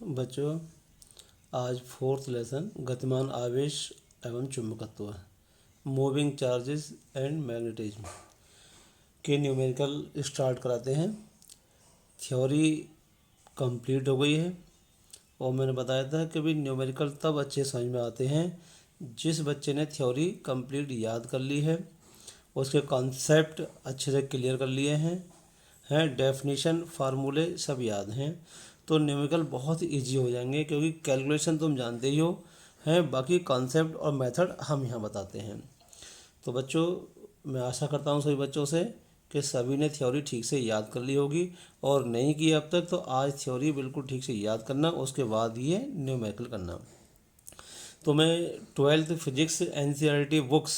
बच्चों, आज fourth lesson गतिमान आवेश एवं चुंबकत्व, मूविंग चार्जेस एंड मैग्नेटिज्म के न्यूमेरिकल स्टार्ट कराते हैं। थ्योरी कंप्लीट हो गई है और मैंने बताया था कि भाई न्यूमेरिकल तब अच्छे समझ में आते हैं जिस बच्चे ने थ्योरी कंप्लीट याद कर ली है, उसके कॉन्सेप्ट अच्छे से क्लियर कर लिए हैं डेफिनेशन फार्मूले सब याद हैं, तो न्यूमेरिकल बहुत इजी हो जाएंगे क्योंकि कैलकुलेशन तुम जानते ही हो हैं, बाकी कॉन्सेप्ट और मेथड हम यहाँ बताते हैं। तो बच्चों, मैं आशा करता हूँ सभी बच्चों से कि सभी ने थ्योरी ठीक से याद कर ली होगी, और नहीं की अब तक तो आज थ्योरी बिल्कुल ठीक से याद करना, उसके बाद ये न्यूमेरिकल करना। तो मैं 12th फिजिक्स एनसीईआरटी बुक्स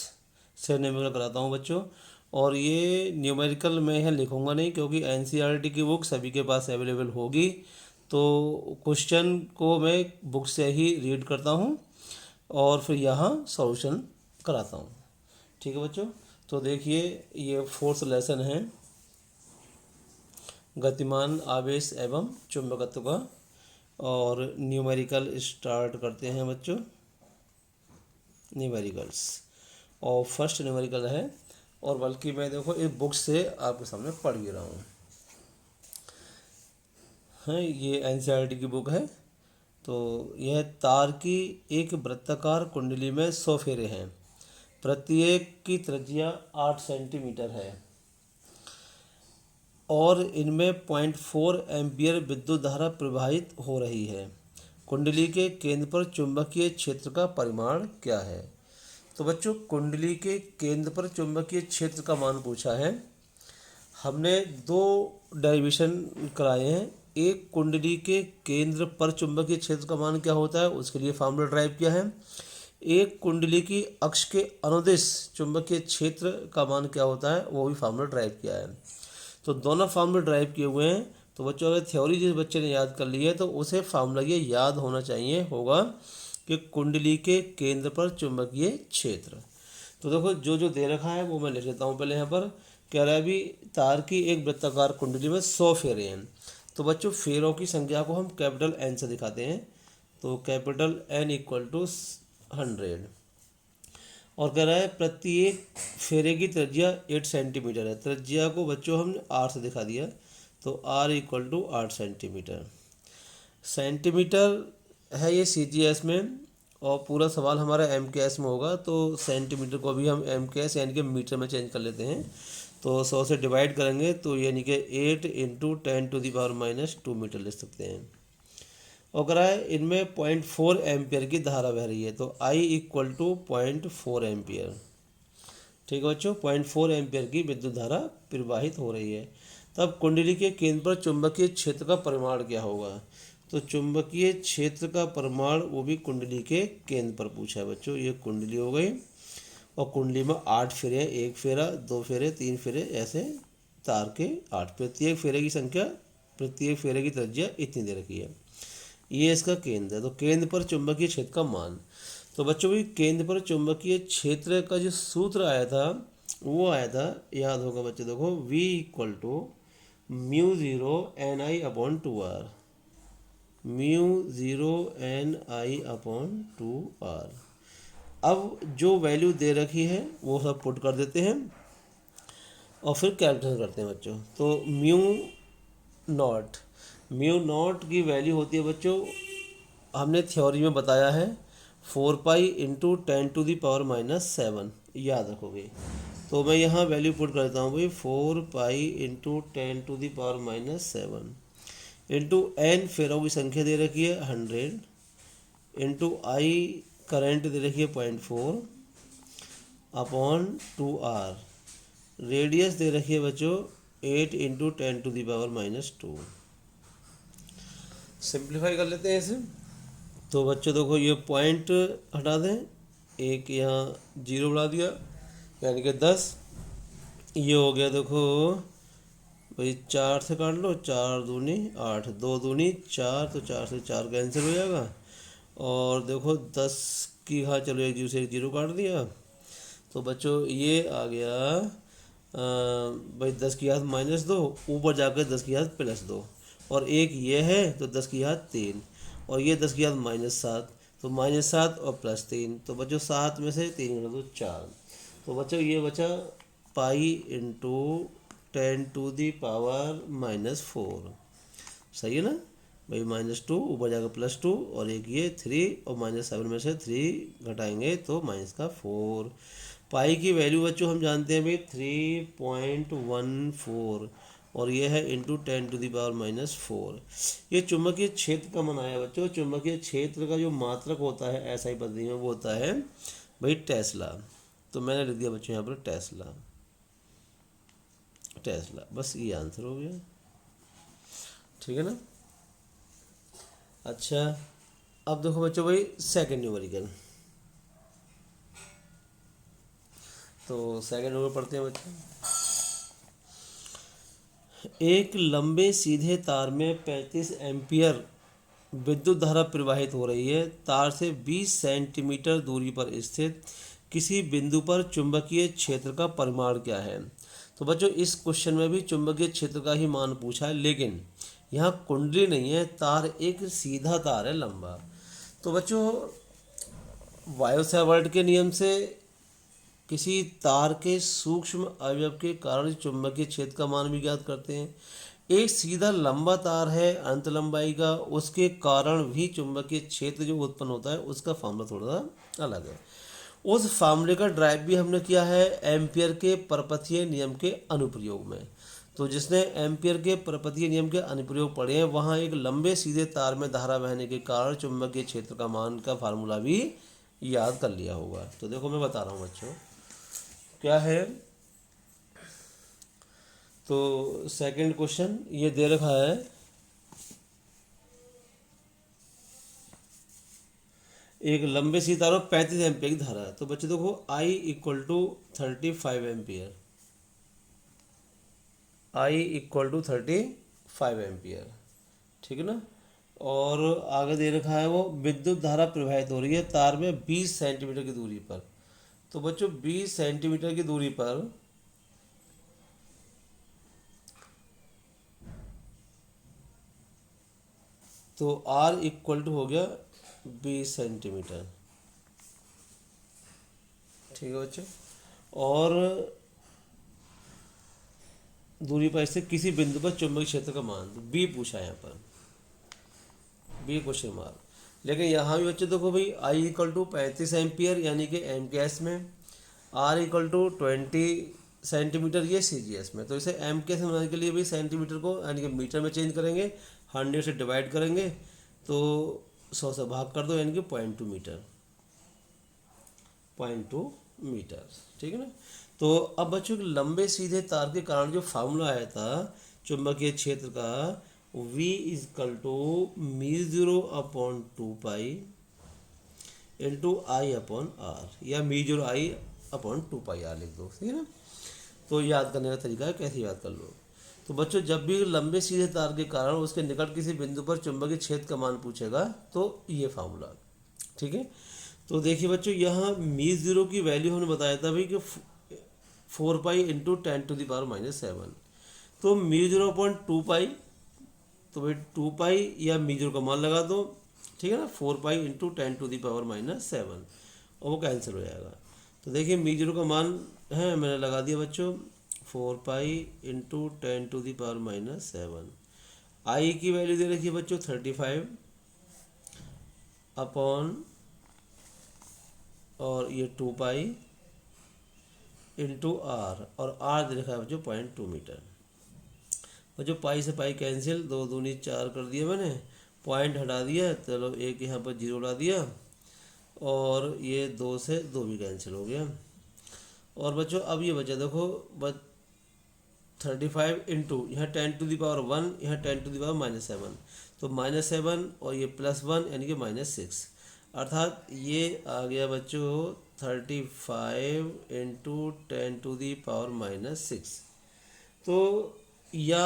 से न्यूमेरिकल कराता हूँ बच्चों, और ये न्यूमेरिकल मैं यहाँ लिखूँगा नहीं क्योंकि एनसीईआरटी की बुक सभी के पास अवेलेबल होगी, तो क्वेश्चन को मैं बुक से ही रीड करता हूँ और फिर यहाँ सॉल्यूशन कराता हूँ। ठीक है बच्चों, तो देखिए ये फोर्थ लेसन है गतिमान आवेश एवं चुंबकत्व का, और न्यूमेरिकल स्टार्ट करते हैं बच्चों। न्यूमेरिकल्स और फर्स्ट न्यूमेरिकल है, और बल्कि मैं देखो इस बुक से आपके सामने पढ़ भी रहा हूँ। हाँ, ये एनसीईआरटी की बुक है। तो यह तार की एक वृत्ताकार कुंडली में 100 फेरे हैं, प्रत्येक की त्रिज्या 8 सेंटीमीटर है और इनमें 0.4 एम्पियर विद्युत धारा प्रवाहित हो रही है। कुंडली के केंद्र पर चुंबकीय क्षेत्र का परिमाण क्या है? तो बच्चों, कुंडली के केंद्र पर चुंबकीय क्षेत्र का मान पूछा है। हमने दो डेरिवेशन कराए हैं। एक, कुंडली के केंद्र पर चुंबकीय क्षेत्र का मान क्या होता है, उसके लिए फार्मूला ड्राइव किया है। एक, कुंडली की अक्ष के अनुदिश चुंबकीय क्षेत्र का मान क्या होता है, वो भी फार्मूला ड्राइव किया है। तो दोनों फार्मूले ड्राइव किए हुए हैं। तो बच्चों, अगर थ्योरी जिस बच्चे ने याद कर ली है तो उसे फार्मूला ये याद होना चाहिए होगा कि कुंडली के केंद्र पर चुंबकीय क्षेत्र। तो देखो जो जो दे रखा है वो मैं लिख लेता हूँ पहले। यहाँ पर कह रहा है भी तार की एक वृत्ताकार कुंडली में 100 फेरे हैं। तो बच्चों, फेरों की संख्या को हम कैपिटल एन से दिखाते हैं। तो कैपिटल एन इक्वल टू 100, और कह रहा है प्रत्येक फेरे की त्रिज्या 8 सेंटीमीटर है। त्रिज्या को बच्चों हमने 8 से दिखा दिया, तो r equal to 8 centimetre. Centimetre है ये सीजीएस में, और पूरा सवाल हमारा एमकेएस में होगा, तो सेंटीमीटर को भी हम एमकेएस यानी कि मीटर में चेंज कर लेते हैं। तो 100 से डिवाइड करेंगे तो यानी कि 8 इंटू 10⁻⁻2 मीटर लिख सकते हैं। और कह रहा है इनमें 0.4 एम्पियर की धारा बह रही है, तो आई इक्वल टू 0.4 एम्पियर। ठीक है बच्चों, 0.4 एम्पियर की विद्युत धारा प्रवाहित हो रही है। तब कुंडली के केंद्र पर चुंबकीय क्षेत्र का परिमाण क्या होगा? तो चुंबकीय क्षेत्र का परिमाण वो भी कुंडली के केंद्र पर पूछा है बच्चों। ये कुंडली हो गई, और कुंडली में 8 फेरे हैं, 1 फेरा, 2 फेरे, 3 फेरे, ऐसे तार के 8। प्रत्येक फेरे की संख्या, प्रत्येक फेरे की त्रिज्या इतनी दे रखी है। ये इसका केंद्र है। तो केंद्र पर चुंबकीय क्षेत्र का मान, तो बच्चों भी केंद्र पर चुंबकीय क्षेत्र का जो सूत्र आया था वो आया था, याद होगा बच्चे, देखो V equal to μ0 Ni/2r, μ0 Ni/2r। अब जो वैल्यू दे रखी है वो सब पुट कर देते हैं और फिर कैलकुलेशन करते हैं बच्चों। तो म्यू नॉट की वैल्यू होती है बच्चों, हमने थ्योरी में बताया है 4 पाई इंटू 10⁻⁻7, याद रखोगे। तो मैं यहाँ वैल्यू पुट करता हूँ भाई, 4 पाई इंटू 10⁻⁻7 इंटू एन फेरों की संख्या दे रखी है 100, इंटू आई करंट दे रखी है 0.4 अपॉन 2r, रेडियस दे रखी है बच्चों 8 इंटू 10⁻⁻2। सिंप्लीफाई कर लेते हैं इसे। तो बच्चों देखो ये पॉइंट हटा दें, एक यहाँ 0 बढ़ा दिया यानी कि 10। ये हो गया देखो भाई, 4 से काट लो, 4 दूनी 8, 2 दूनी 4, तो 4 से 4 कैंसिल हो जाएगा। और देखो 10 की घात, चलो एक 0 से एक 0 काट दिया, तो बच्चों ये आ गया भाई 10 की घात -2, ऊपर जाकर 10 की घात +2, और एक ये है तो 10 की घात 3, और ये 10 की घात -7, तो -7 और +3, तो बच्चों 7 में से 3 घटा दो 4, तो बच्चों ये बचा पाई इंटू 10⁻⁻4। सही है ना भाई, -2 ऊपर जाकर +2 और एक ये 3 और -7 में से 3 घटाएंगे तो -4। पाई की वैल्यू बच्चों हम जानते हैं भाई 3.14 और ये है इंटू 10⁻⁻4। ये चुंबकीय क्षेत्र का मान आया बच्चों। चुंबकीय क्षेत्र का जो मात्रक होता है ऐसा ही पद्धति में वो होता है भाई टेस्ला। तो मैंने लिख दिया बच्चों यहाँ पर टेस्ला। टेस्ला, बस ये आंसर हो गया। ठीक है ना। अच्छा, अब देखो बच्चों भाई सेकंड न्यूमेरिकल। तो सेकंड न्यूमेरिकल पढ़ते हैं बच्चों। एक लंबे सीधे तार में 35 एम्पियर विद्युत धारा प्रवाहित हो रही है। तार से 20 सेंटीमीटर दूरी पर स्थित किसी बिंदु पर चुंबकीय क्षेत्र का परिमाण क्या है। तो बच्चों इस क्वेश्चन में भी चुंबकीय क्षेत्र का ही मान पूछा है, लेकिन यहाँ कुंडली नहीं है, तार एक सीधा तार है लंबा। तो बच्चों वायो सावर्ट के नियम से किसी तार के सूक्ष्म अवयव के कारण चुंबकीय क्षेत्र का मान भी ज्ञात करते हैं। एक सीधा लंबा तार है अनंत लंबाई का, उसके कारण भी चुंबकीय क्षेत्र जो उत्पन्न होता है उसका फॉर्मूला थोड़ा सा अलग है। उस फॉर्मूले का ड्राइव भी हमने किया है एम्पियर के परपथीय नियम के अनुप्रयोग में। तो जिसने एम्पियर के परपथीय नियम के अनुप्रयोग पढ़े हैं वहाँ एक लंबे सीधे तार में धारा बहने के कारण चुंबकीय क्षेत्र का मान का फार्मूला भी याद कर लिया होगा। तो देखो मैं बता रहा हूँ बच्चों क्या है। तो सेकंड क्वेश्चन ये दे रखा है, एक लंबे सीधे तार में 35 एम्पियर की धारा है। तो बच्चे देखो I = 35 एम्पियर, I = 35 एम्पियर। ठीक है ना। और आगे दे रखा है वो विद्युत धारा प्रवाहित हो रही है तार में 20 सेंटीमीटर की दूरी पर। तो बच्चों 20 सेंटीमीटर की दूरी पर तो R = हो गया 20 सेंटीमीटर। ठीक है बच्चों। और दूरी पर स्थित किसी बिंदु पर चुंबकीय क्षेत्र का मान, तो B पूछा है यहाँ पर, B क्वेश्चन मार्क। लेकिन यहाँ भी बच्चे देखो भाई I = 35 एम्पियर यानी कि MKS में, R = 20 सेंटीमीटर ये CGS में। तो इसे MKS में बनाने के लिए भी सेंटीमीटर को यानी कि मीटर में चेंज करेंगे, 100 से डिवाइड करेंगे तो 100 से भाग कर दो यानी कि 0.2 मीटर, 0.2 मीटर। ठीक है ना। तो अब बच्चों लंबे सीधे तार के कारण जो फार्मूला आया था चुंबकीय क्षेत्र का, V = μ0/2π इंटू I/R या μ0I/2πr लिख दो। ठीक है ना। तो याद करने का तरीका है, कैसे याद कर लो। तो बच्चों जब भी लंबे सीधे तार के कारण उसके निकट किसी बिंदु पर चुंबकीय क्षेत्र का मान पूछेगा तो ये फार्मूला। ठीक है। तो देखिए बच्चों यहाँ μ0 की वैल्यू हमने बताया था भाई कि 4π × 10⁻⁻7। तो μ0/2π, तो भाई 2π या μ0 का मान लगा दो। ठीक है ना। 4π × 10⁻⁷ और वो कैंसिल हो जाएगा। तो देखिए μ0 का मान है मैंने लगा दिया बच्चों 4π × 10⁻⁷। I की वैल्यू दे रखी है बच्चों 35 अपॉन और ये 2π इंटू R और R दे रखा है बच्चों 0.2 मीटर। बच्चों पाई से पाई कैंसिल, 2 दूनी 4 कर दिया मैंने, पॉइंट हटा दिया, चलो एक यहाँ पर 0 ला दिया और ये 2 से 2 भी कैंसिल हो गया। और बच्चों अब ये बचा देखो 35 इंटू यहाँ 10⁻1 यहाँ 10⁻⁻7, तो -7 और ये +1 यानी कि -6, अर्थात ये आ गया बच्चों 35 इंटू 10⁻⁻6। तो या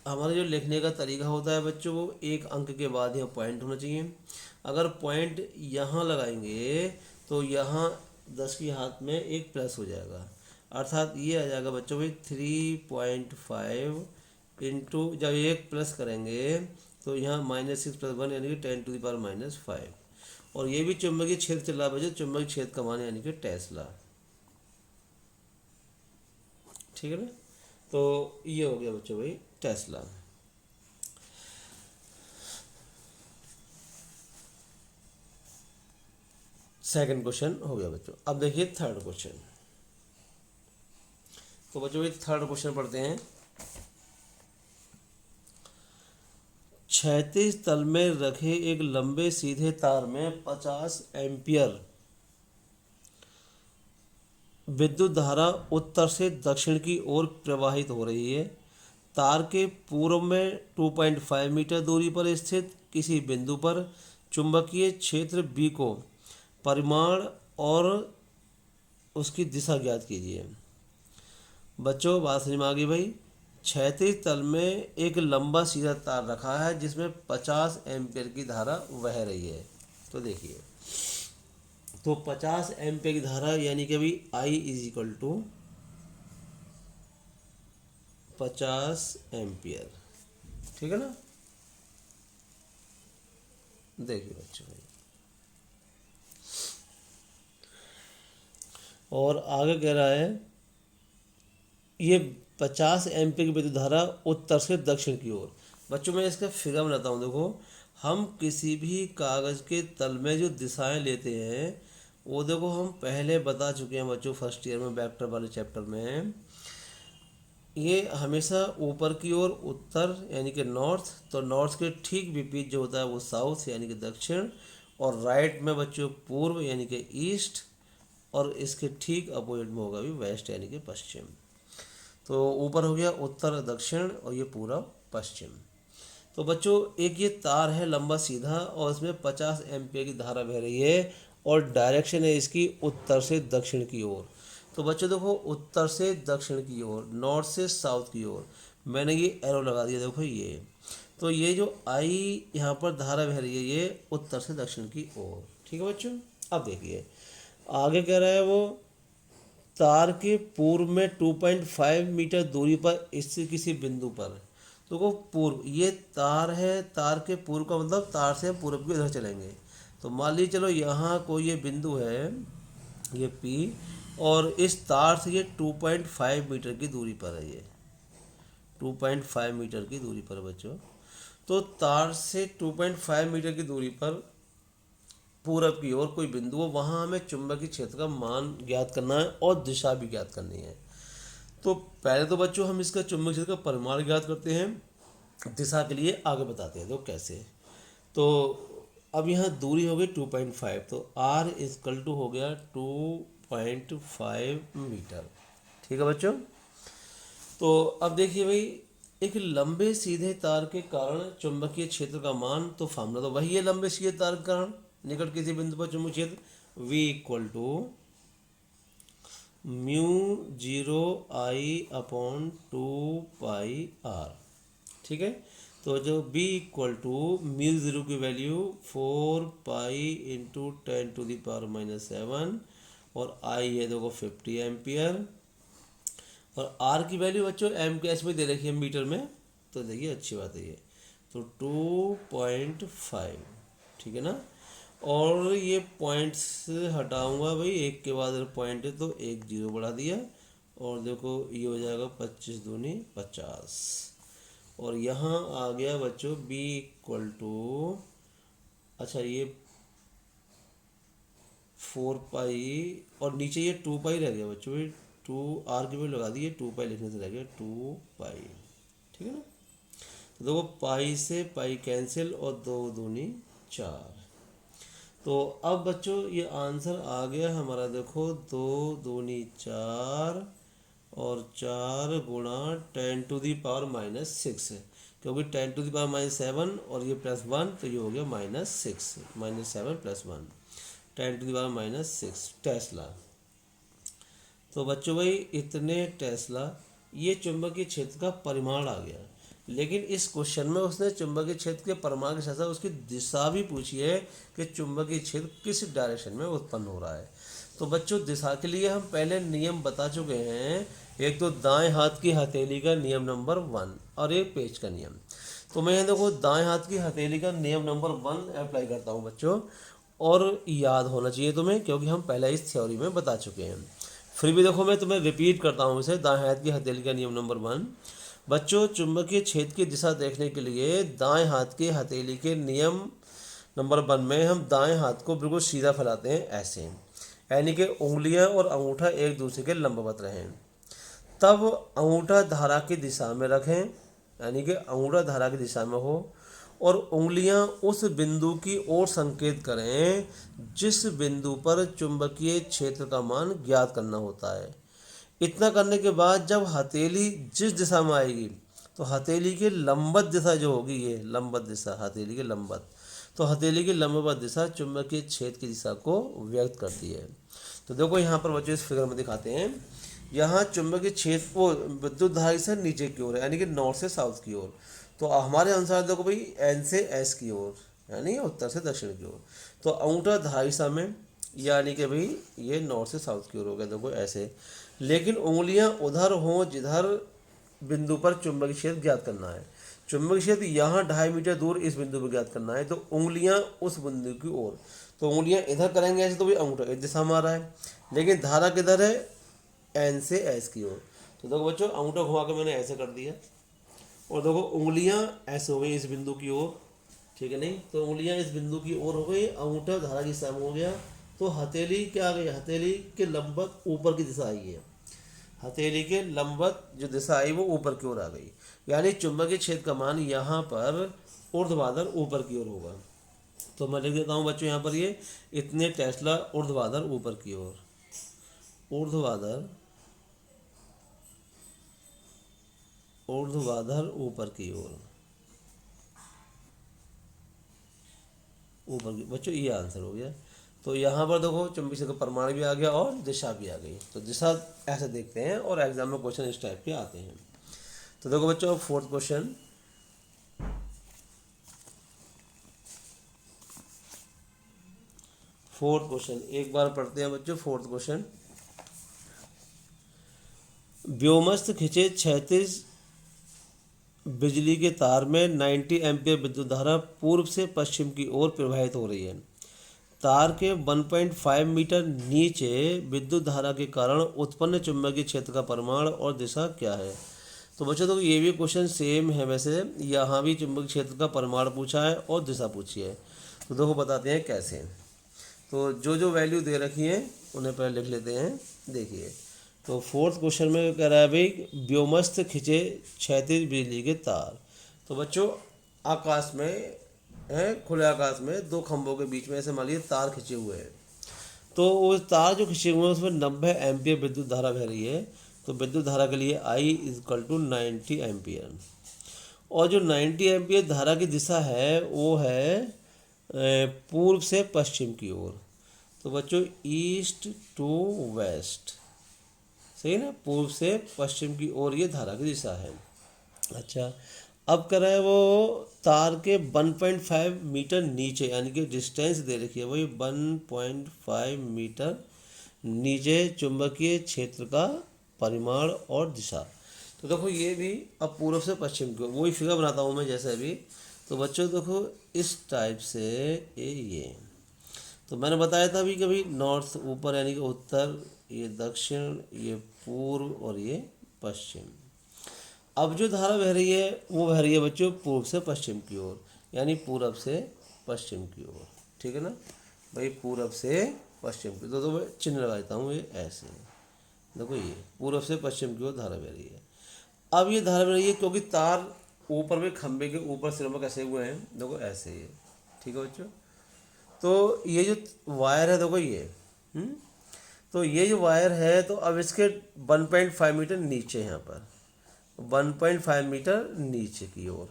हमारा जो लिखने का तरीका होता है बच्चों वो एक अंक के बाद यहाँ पॉइंट होना चाहिए। अगर पॉइंट यहाँ लगाएंगे तो यहाँ 10 की हाथ में एक प्लस हो जाएगा, अर्थात ये आ जाएगा बच्चों भाई 3.5 इंटू, जब एक प्लस करेंगे तो यहाँ -6+1 यानी कि 10⁻⁻5। और ये भी चुंबकीय क्षेत्र चल रहा बच्चों, चुंबकीय क्षेत्र का मान यानी कि टेस्ला। ठीक है ना। तो ये हो गया बच्चों भाई टेस्ला। सेकंड क्वेश्चन हो गया बच्चों। अब देखिए थर्ड क्वेश्चन। तो बच्चों भाई थर्ड क्वेश्चन पढ़ते हैं। क्षैतिज तल में रखे एक लंबे सीधे तार में 50 एम्पियर विद्युत धारा उत्तर से दक्षिण की ओर प्रवाहित हो रही है। तार के पूर्व में 2.5 मीटर दूरी पर स्थित किसी बिंदु पर चुंबकीय क्षेत्र बी को परिमाण और उसकी दिशा ज्ञात कीजिए। बच्चों बात समझ में आ गई भाई। क्षैतिज तल में एक लंबा सीधा तार रखा है जिसमें 50 एम्पियर की धारा बह रही है। तो देखिए, तो 50 एम्पियर की धारा यानी कि अभी I = 50 एम्पियर। ठीक है ना। देखिए बच्चों भाई, और आगे कह रहा है ये 50 एम्पियर की विद्युत धारा उत्तर से दक्षिण की ओर। बच्चों मैं इसका फिगर बनाता हूँ। देखो, हम किसी भी कागज़ के तल में जो दिशाएं लेते हैं वो देखो हम पहले बता चुके हैं बच्चों, फर्स्ट ईयर में वेक्टर वाले चैप्टर में। ये हमेशा ऊपर की ओर उत्तर यानी कि नॉर्थ, तो नॉर्थ के ठीक विपरीत जो होता है वो साउथ यानी कि दक्षिण, और राइट में बच्चों पूर्व यानी कि ईस्ट, और इसके ठीक अपोजिट में होगा भी वेस्ट यानी कि पश्चिम। तो ऊपर हो गया उत्तर दक्षिण और ये पूरा पश्चिम। तो बच्चों एक ये तार है लंबा सीधा और इसमें 50 एम्पियर की धारा बह रही है और डायरेक्शन है इसकी उत्तर से दक्षिण की ओर। तो बच्चों देखो, उत्तर से दक्षिण की ओर, नॉर्थ से साउथ की ओर मैंने ये एरो लगा दिया। देखो ये, तो ये जो आई यहाँ पर धारा बह रही है ये उत्तर से दक्षिण की ओर। ठीक है बच्चों। अब देखिए आगे कह रहा है वो तार के पूर्व में 2.5 मीटर दूरी पर स्थित किसी बिंदु पर। तो वो पूर्व, ये तार है, तार के पूर्व का मतलब तार से पूर्व की इधर चलेंगे। तो मान लीजिए चलो यहाँ कोई ये बिंदु है ये P, और इस तार से ये 2.5 मीटर की दूरी पर है। ये 2.5 मीटर की दूरी पर बच्चों। तो तार से 2.5 मीटर की दूरी पर पूरब की ओर कोई बिंदु हो, वहाँ हमें चुंबकीय क्षेत्र का मान ज्ञात करना है और दिशा भी ज्ञात करनी है। तो पहले तो बच्चों हम इसका चुंबकीय क्षेत्र का परिमाण ज्ञात करते हैं, दिशा के लिए आगे बताते हैं तो कैसे। तो अब यहाँ दूरी हो गई 2.5, तो R = हो गया 2.5 मीटर। ठीक है बच्चों। तो अब देखिए भाई, एक लंबे सीधे तार के कारण चुंबकीय क्षेत्र का मान, तो फार्मूला तो वही है लंबे सीधे तार के कारण निकट किसी बिंदु पर चुंबकीय क्षेत्र V = μ0I/2πr। ठीक है। तो जो B = μ0 की वैल्यू 4π × 10⁻⁻7 और I है देखो 50 एम्पियर, और R की वैल्यू बच्चों एम के एस में दे रखी है मीटर में। तो देखिए अच्छी बात है ये, तो 2.5। ठीक है ना। और ये पॉइंट्स हटाऊंगा भाई, एक के बाद पॉइंट है तो एक 0 बढ़ा दिया, और देखो ये हो जाएगा 25 दूनी 50। और यहाँ आ गया बच्चों B = अच्छा ये 4π और नीचे ये 2π रह गया बच्चों। 2R की वैल्यू लगा दी, 2π लिखने से रह गया 2π। ठीक है ना। तो देखो पाई से पाई कैंसिल और 2 दूनी 4। तो अब बच्चों ये आंसर आ गया हमारा, देखो 2 दूनी 4 और 4 गुणा 10⁻⁻6, क्योंकि 10⁻⁻7 और ये +1 तो ये हो गया -6, -7 + 1 10⁻⁻6 टेस्ला। तो बच्चों भाई इतने टेस्ला ये चुंबकीय क्षेत्र का परिमाण आ गया। लेकिन इस क्वेश्चन में उसने चुंबकीय क्षेत्र के परिमाण के साथ साथ उसकी दिशा भी पूछी है कि चुंबकीय क्षेत्र किस डायरेक्शन में उत्पन्न हो रहा है। तो बच्चों दिशा के लिए हम पहले नियम बता चुके हैं, एक तो दाएं हाथ की हथेली का नियम नंबर 1 और एक पेच का नियम। तो मैं यहाँ देखो दाएं हाथ की हथेली का नियम नंबर 1 अप्लाई करता हूँ बच्चों, और याद होना चाहिए तुम्हें क्योंकि हम पहले इस थ्योरी में बता चुके हैं। फिर भी देखो मैं तुम्हें रिपीट करता हूँ इसे, दाएं हाथ की हथेली का नियम नंबर 1। बच्चों चुंबकीय क्षेत्र की दिशा देखने के लिए दाएं हाथ की हथेली के नियम नंबर 1 में हम दाएं हाथ को बिल्कुल सीधा फैलाते हैं ऐसे, यानी कि उंगलियां और अंगूठा एक दूसरे के लंबवत रहें। तब अंगूठा धारा की दिशा में रखें, यानी कि अंगूठा धारा की दिशा में हो, और उंगलियां उस बिंदु की ओर संकेत करें जिस बिंदु पर चुंबकीय क्षेत्र का मान ज्ञात करना होता है। इतना करने के बाद जब हथेली जिस दिशा में आएगी तो हथेली की लंबवत दिशा जो होगी, ये लंबवत दिशा हथेली की लंबवत, तो हथेली की लंबवत दिशा चुंबकीय क्षेत्र की दिशा को व्यक्त करती है। तो देखो यहाँ पर बच्चों इस फिगर में दिखाते हैं, यहाँ चुंबकीय क्षेत्र को विद्युत धारा से नीचे की ओर है, यानी कि नॉर्थ से साउथ की ओर। तो हमारे अनुसार देखो भाई एन से एस की ओर, यानी उत्तर से दक्षिण की ओर। तो अंगूठा धारा दिशा में, यानी कि भाई ये नॉर्थ से साउथ की ओर हो गया देखो ऐसे। लेकिन उंगलियां उधर हों जिधर बिंदु पर चुंबकीय क्षेत्र ज्ञात करना है। चुंबकीय क्षेत्र यहाँ 2.5 मीटर दूर इस बिंदु पर ज्ञात करना है, तो उंगलियां उस बिंदु की ओर। तो उंगलियां इधर करेंगे ऐसे, तो भाई अंगूठा इस दिशा में आ रहा है, लेकिन धारा किधर है, एन से एस की ओर। तो देखो बच्चों अंगूठा घुमा के मैंने ऐसे कर दिया, और देखो उंगलियां ऐसे हो गई इस बिंदु की ओर, ठीक है नहीं, तो उंगलियां इस बिंदु की ओर हो गई, अंगूठा धारा की दिशा में हो गया। तो हथेली क्या आ गई, हथेली के लंबवत ऊपर की दिशा आई है, हथेली के लंबवत जो दिशा आई वो ऊपर की ओर आ गई, यानी चुंबकीय क्षेत्र का मान यहाँ पर ऊर्ध्वाधर ऊपर की ओर होगा। तो मैं लिख देता हूँ बच्चों यहाँ पर ये इतने टेस्ला ऊर्ध्वाधर ऊपर की ओर, ऊर्ध्वाधर ऊर्ध्वाधर ऊपर की ओर, ऊपर की बच्चों ये आंसर हो गया। तो यहाँ पर देखो चुंबकीय क्षेत्र का परिमाण भी आ गया और दिशा भी आ गई। तो दिशा ऐसे देखते हैं और एग्जाम में क्वेश्चन इस टाइप के आते हैं। तो देखो बच्चों फोर्थ क्वेश्चन, एक बार पढ़ते हैं बच्चों फोर्थ क्वेश्चन। व्योमस्थ खिंचे क्षैतिज बिजली के तार में 90 एम्पीयर विद्युत धारा पूर्व से पश्चिम की ओर प्रवाहित हो रही है। तार के 1.5 मीटर नीचे विद्युत धारा के कारण उत्पन्न चुंबकीय क्षेत्र का परिमाण और दिशा क्या है। तो बच्चों तो ये भी क्वेश्चन सेम है, वैसे यहाँ भी चुंबकीय क्षेत्र का परिमाण पूछा है और दिशा पूछी है। तो देखो बताते हैं कैसे। तो जो जो वैल्यू दे रखी है उन्हें पहले लिख लेते हैं। देखिए तो फोर्थ क्वेश्चन में कह रहा है भाई व्योमस्थ खिंचे क्षैतिज बिजली के तार। तो बच्चों आकाश में है, खुले आकाश में दो खंभों के बीच में ऐसे मान लीजिए तार खिंचे हुए हैं। तो वो तार जो खिंचे हुए हैं उसमें 90 एम्पियर विद्युत धारा बह रही है। तो विद्युत धारा के लिए I = 90 एम्पियर, और जो 90 एम्पियर धारा की दिशा है वो है पूर्व से पश्चिम की ओर। तो बच्चों ईस्ट टू वेस्ट, सही ना, पूर्व से पश्चिम की ओर ये धारा की दिशा है। अच्छा अब कर रहा है वो तार के 1.5 मीटर नीचे, यानी कि डिस्टेंस दे रखी है वही 1.5 मीटर नीचे चुंबकीय क्षेत्र का परिमाण और दिशा। तो देखो ये भी अब पूर्व से पश्चिम की ओर वही फिगर बनाता हूँ मैं जैसे अभी। तो बच्चों देखो इस टाइप से ये तो मैंने बताया था अभी कभी नॉर्थ ऊपर यानी कि उत्तर, ये दक्षिण, ये पूर्व और ये पश्चिम। अब जो धारा बह रही है वो बह रही है बच्चों पूर्व से पश्चिम की ओर, यानी पूरब से पश्चिम की ओर, ठीक है ना भाई, पूरब से पश्चिम की। तो मैं चिन्ह लगा देता हूँ ये ऐसे, देखो ये पूरब से पश्चिम की ओर धारा बह रही है। अब ये धारा बह रही है क्योंकि तार ऊपर में खंभे के ऊपर सिरों में कैसे हुए हैं, देखो ऐसे ही, ठीक है बच्चों। तो ये जो वायर है देखो ये तो ये जो वायर है तो अब इसके 1.5 मीटर नीचे यहाँ पर 1.5 मीटर नीचे की ओर,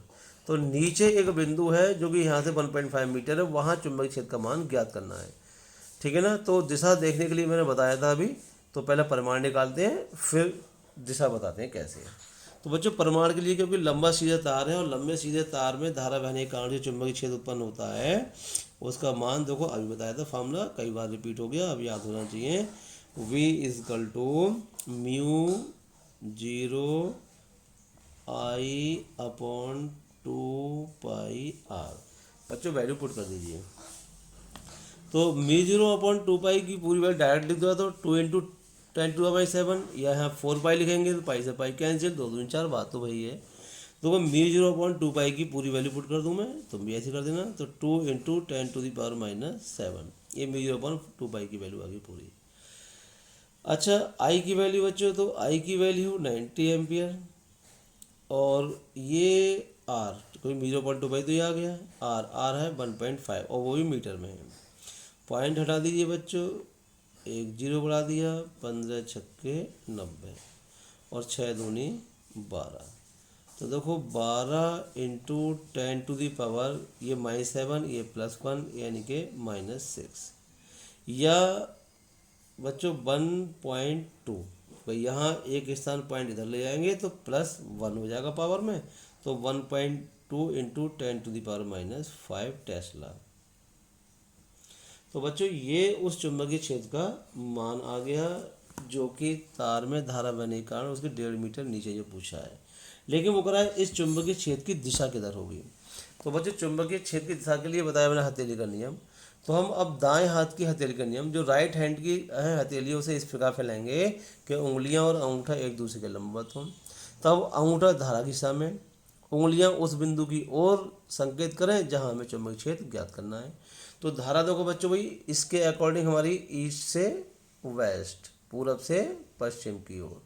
तो नीचे एक बिंदु है जो कि यहाँ से 1.5 मीटर है, वहाँ चुंबकीय क्षेत्र का मान ज्ञात करना है, ठीक है ना। तो दिशा देखने के लिए मैंने बताया था अभी, तो पहले परिमाण निकालते हैं फिर दिशा बताते हैं कैसे। तो बच्चों परिमाण के लिए क्योंकि लंबा सीधा तार है और लंबे सीधे तार में धारा बहने के कारण जो चुंबकीय क्षेत्र उत्पन्न होता है उसका मान देखो अभी बताया था, फार्मूला कई बार रिपीट हो गया, अब याद होना चाहिए। V = μ 0 I/2 2πr। बच्चों वैल्यू पुट कर दीजिए। तो μ0/2π की पूरी वैल्यू डायरेक्ट लिख दो, तो 2 × 10⁻⁷, या यहाँ 4π लिखेंगे तो पाई से पाई कैंसिल, 2 दूनी 4, बात तो वही है। तो μ0/2π की पूरी वैल्यू पुट कर दूँ मैं, तुम भी ऐसे कर देना। तो 2 × 10⁻⁷, ये μ0/2π की वैल्यू आ गई पूरी। अच्छा आई की वैल्यू बच्चों, तो आई की वैल्यू 90 एम्पियर, और ये आर, कोई μ0/2π तो ये आ गया, आर है 1.5, और वो भी मीटर में है। पॉइंट हटा दीजिए बच्चों, एक जीरो बढ़ा दिया, 15 छक्के 90, और 6 दूनी 12। तो देखो 12 × 10⁻, ये -7, ये +1, यानी कि -6, या बच्चों 1.2। भाई यहाँ एक स्थान पॉइंट इधर ले जाएंगे तो +1 हो जाएगा पावर में, तो 1.2 × 10⁻⁵ टेस्ला। तो बच्चों ये उस चुंबकीय क्षेत्र का मान आ गया, जो कि तार में धारा बहने के कारण उसके 1.5 मीटर नीचे जो पूछा है। लेकिन वो कह रहा है इस चुंबकीय क्षेत्र की दिशा किधर होगी। तो बच्चों चुंबकीय क्षेत्र की दिशा के लिए बताया मैंने हथेली का नियम। तो हम अब दाएं हाथ की हथेली का नियम, जो राइट हैंड की है हथेली, उसे इस प्रकार फैलाएंगे कि उंगलियां और अंगूठा एक दूसरे के लंबवत हों। तब अंगूठा धारा की दिशा में, उंगलियां उस बिंदु की ओर संकेत करें जहां हमें चुंबकीय क्षेत्र ज्ञात करना है। तो धारा देखो बच्चों भाई, इसके अकॉर्डिंग हमारी ईस्ट से वेस्ट, पूरब से पश्चिम की ओर।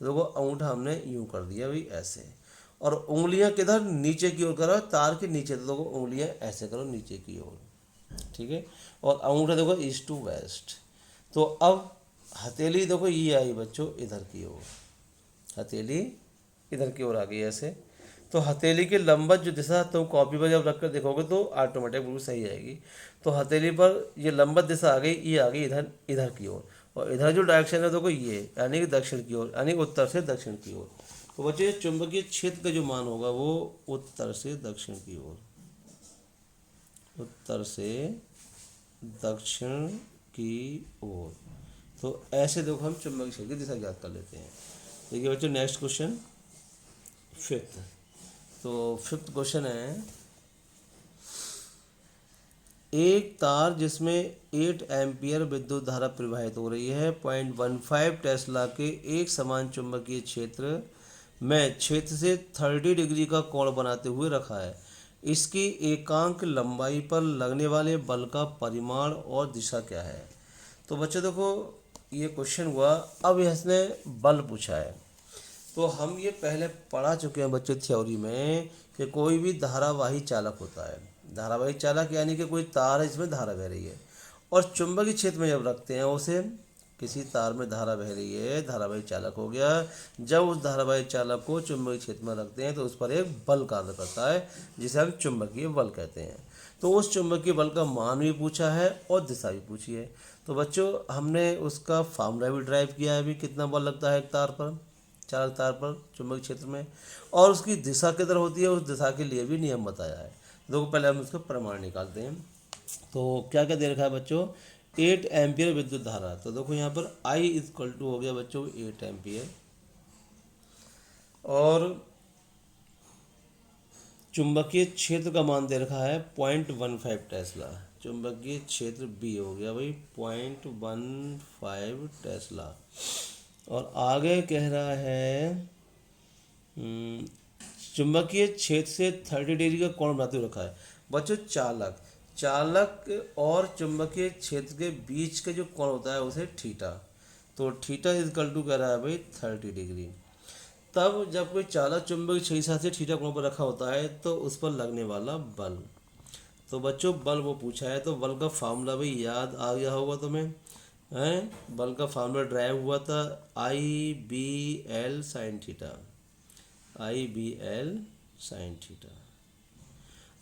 तो देखो अंगूठा हमने यूं कर दिया भाई ऐसे, और उंगलियां किधर, नीचे की ओर करो, तार के नीचे। तो देखो उंगलियां ऐसे करो नीचे की ओर, ठीक है, और अंगूठा देखो ईस्ट टू वेस्ट। तो अब हथेली देखो ये आई बच्चों इधर की ओर, हथेली इधर की ओर आ गई ऐसे। तो हथेली के लंबवत जो दिशा तुम कॉपी पर जब रखकर देखोगे तो ऑटोमेटिक बिल्कुल सही आएगी। तो हथेली पर ये लंबवत दिशा आ गई, ये आ गई इधर, इधर की ओर, और इधर जो डायरेक्शन है देखो ये, यानी कि दक्षिण की ओर, यानी उत्तर से दक्षिण की ओर। तो बच्चे चुंबकीय क्षेत्र का जो मान होगा वो उत्तर से दक्षिण की ओर, उत्तर से दक्षिण की ओर। तो ऐसे देखो हम चुंबकीय क्षेत्र की दिशा ज्ञात कर लेते हैं। देखिए बच्चों नेक्स्ट क्वेश्चन, फिफ्थ। तो फिफ्थ क्वेश्चन है, एक तार जिसमें 8 एम्पियर विद्युत धारा प्रवाहित हो रही है 0.15 टेस्ला के एक समान चुंबकीय क्षेत्र में क्षेत्र से 30 डिग्री का कोण बनाते हुए रखा है। इसकी एकांक लंबाई पर लगने वाले बल का परिमाण और दिशा क्या है। तो बच्चों देखो ये क्वेश्चन हुआ, अब इसने बल पूछा है। तो हम ये पहले पढ़ा चुके हैं बच्चों थ्योरी में कि कोई भी धारावाही चालक होता है, धारावाही चालक यानी कि कोई तार है इसमें धारा बह रही है, और चुंबकीय क्षेत्र में जब रखते हैं उसे, किसी तार में धारा बह रही है, धारावाही चालक हो गया। जब उस धारावाही चालक को चुंबकीय क्षेत्र में रखते हैं तो उस पर एक बल कार्य करता है जिसे हम चुंबकीय बल कहते हैं। तो उस चुंबकीय बल का मान भी पूछा है और दिशा भी पूछी है। तो बच्चों हमने उसका फार्मूला भी ड्राइव किया है, अभी कितना बल लगता है एक तार पर, चालक तार पर चुंबकीय क्षेत्र में, और उसकी दिशा किधर होती है उस दिशा के लिए भी नियम बताया है। देखो पहले हम उसका प्रमाण निकालते हैं। तो क्या क्या दे रखा है बच्चों, 8 एम्पियर विद्युत धारा। तो देखो यहाँ पर I = हो गया बच्चों 8 एम्पियर, और चुंबकीय क्षेत्र का मान दे रखा है 0.15 टेस्ला। चुंबकीय क्षेत्र B हो गया भाई 0.15 टेस्ला। और आगे कह रहा है चुंबकीय क्षेत्र से 30 डिग्री का कोण बनाते हुए रखा है। बच्चों चालक और चुंबकीय क्षेत्र के बीच का जो कोण होता है उसे थीटा। तो थीटा = कह रहा है भाई 30 डिग्री। तब जब कोई चालक चुंबकीय क्षेत्र से थीटा कोण पर रखा होता है तो उस पर लगने वाला बल। तो बच्चों बल वो पूछा है, तो बल का फार्मूला भी याद आ गया होगा तुम्हें, हैं? बल का फार्मूला ड्राइव हुआ था IBL sin theta, IBL sin theta.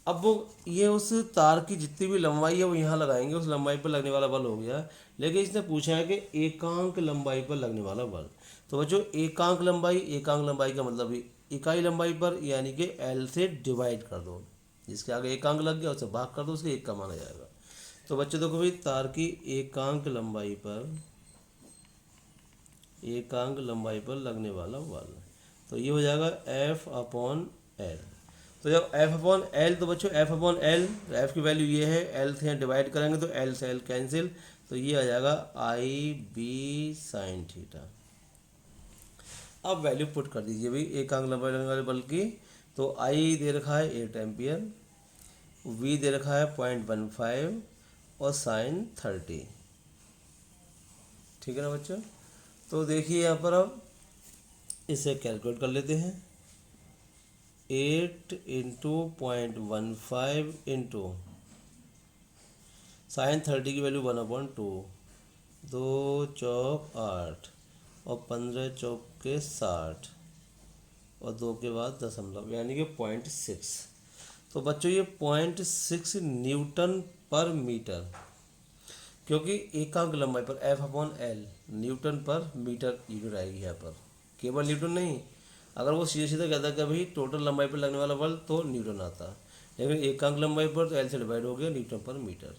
अब वो ये उस तार की जितनी भी लंबाई है वो यहाँ लगाएंगे, उस लंबाई पर लगने वाला बल हो गया। लेकिन इसने पूछा है कि एकांक लंबाई पर लगने वाला बल। तो बच्चों एकांक लंबाई का मतलब इकाई लंबाई पर, यानी कि L से डिवाइड कर दो, जिसके आगे एकांक लग गया उसे भाग कर दो, उसके एक का माना जाएगा। तो बच्चों देखो भाई तार की एकांक लंबाई पर लगने वाला बल, तो ये हो जाएगा F/L। तो जब एफ अपॉन एल, तो बच्चों एफ अपॉन एल, तो एफ की वैल्यू ये है, एल से डिवाइड करेंगे तो एल से एल कैंसिल, तो ये आ जाएगा आई बी साइन थीटा। अब वैल्यू पुट कर दीजिए भाई एकांक लंबाई लगने वाले बल की। तो आई दे रखा है 8 एम्पियर, वी दे रखा है 0.15 और साइन 30। ठीक है ना बच्चों। तो देखिए यहाँ पर अब इसे कैलकुलेट कर लेते हैं। 8 इंटू 0.15 इंटू साइन 30 की वैल्यू 1/2, 2 चौक 8 और 15 चौक के 60 और 2 के बाद दशमलव, यानी कि 0.6। तो बच्चों ये 0.6 न्यूटन पर मीटर, क्योंकि एकांक लंबाई पर एफ अपॉन एल न्यूटन पर मीटर यूनिट आएगी यहाँ पर, केवल न्यूटन नहीं। अगर वो सीधे सीधे कहता कि भाई टोटल लंबाई पर लगने वाला बल तो न्यूटन आता, लेकिन एकांक लंबाई पर तो एल से डिवाइड हो गया न्यूटन पर मीटर।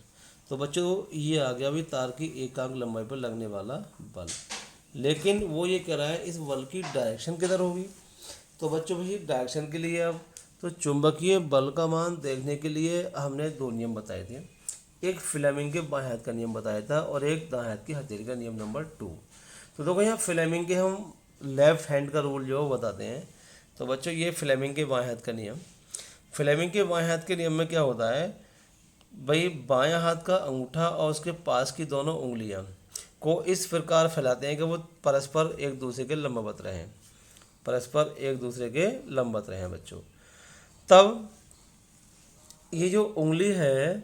तो बच्चों ये आ गया भाई तार की एकांक लंबाई पर लगने वाला बल। लेकिन वो ये कह रहा है इस बल की डायरेक्शन किधर होगी। तो बच्चों भाई डायरेक्शन के लिए अब तो चुंबकीय बल का मान देखने के लिए हमने 2 नियम बताए थे। एक फ्लेमिंग के बाएं हाथ का नियम बताया था और एक दाएं हाथ की हथेली का नियम नंबर 2। तो देखो यहाँ फ्लेमिंग के हम लेफ्ट हैंड का रूल जो है वो बताते हैं। तो बच्चों ये फ्लेमिंग के बाएं हाथ का नियम, फ्लेमिंग के बाएं हाथ के नियम में क्या होता है भाई, बाएं हाथ का अंगूठा और उसके पास की दोनों उंगलियां को इस प्रकार फैलाते हैं कि वो परस्पर एक दूसरे के लंबवत रहें, परस्पर एक दूसरे के लंबवत रहें बच्चों। तब ये जो उंगली है,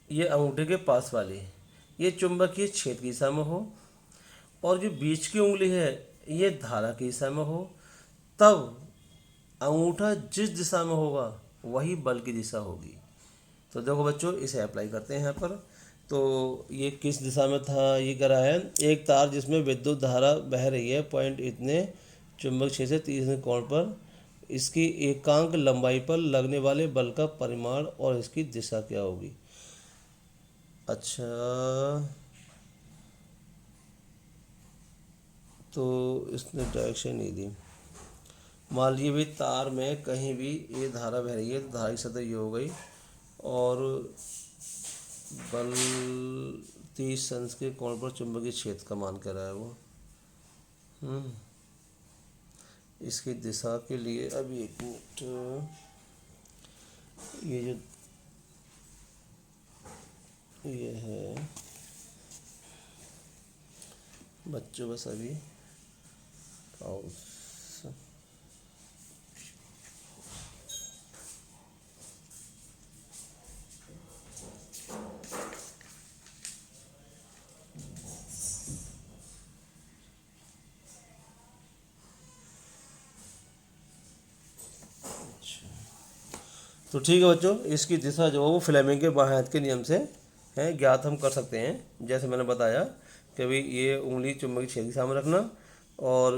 ये अंगूठे के पास वाली, ये चुंबकीय क्षेत्र की दिशा में हो, और जो बीच की उंगली है ये धारा की दिशा में हो, तब अंगूठा जिस दिशा में होगा वही बल की दिशा होगी। तो देखो बच्चों इसे अप्लाई करते हैं यहाँ पर। तो ये किस दिशा में था, ये करा है एक तार जिसमें विद्युत धारा बह रही है पॉइंट इतने चुंबक क्षेत्र से 30 कोण पर, इसकी एकांक लंबाई पर लगने वाले बल का परिमाण और इसकी दिशा क्या होगी। अच्छा, तो इसने डायरेक्शन नहीं दी। मान लीजिए भी तार में कहीं भी ये धारा बह रही है, तो धारा की सतह ये हो गई और बल 30 अंश के कोण पर चुंबकीय क्षेत्र का मान कर रहा है वो। इसकी दिशा के लिए अभी एक मिनट, ये जो ये है बच्चों बस अभी पाउस। तो ठीक है बच्चों, इसकी दिशा जो है वो फ्लेमिंग के बाएं हाथ के नियम से है ज्ञात हम कर सकते हैं। जैसे मैंने बताया कि भाई ये उंगली चुंबकीय क्षेत्र की दिशा में रखना और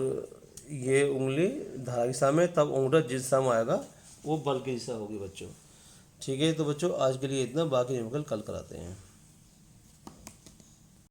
ये उंगली धारा की दिशा में, तब अंगूठा जिस दिशा में आएगा वो बल की दिशा होगी बच्चों। ठीक है, तो बच्चों आज के लिए इतना, बाकी न्यूमेरिकल कल कराते हैं।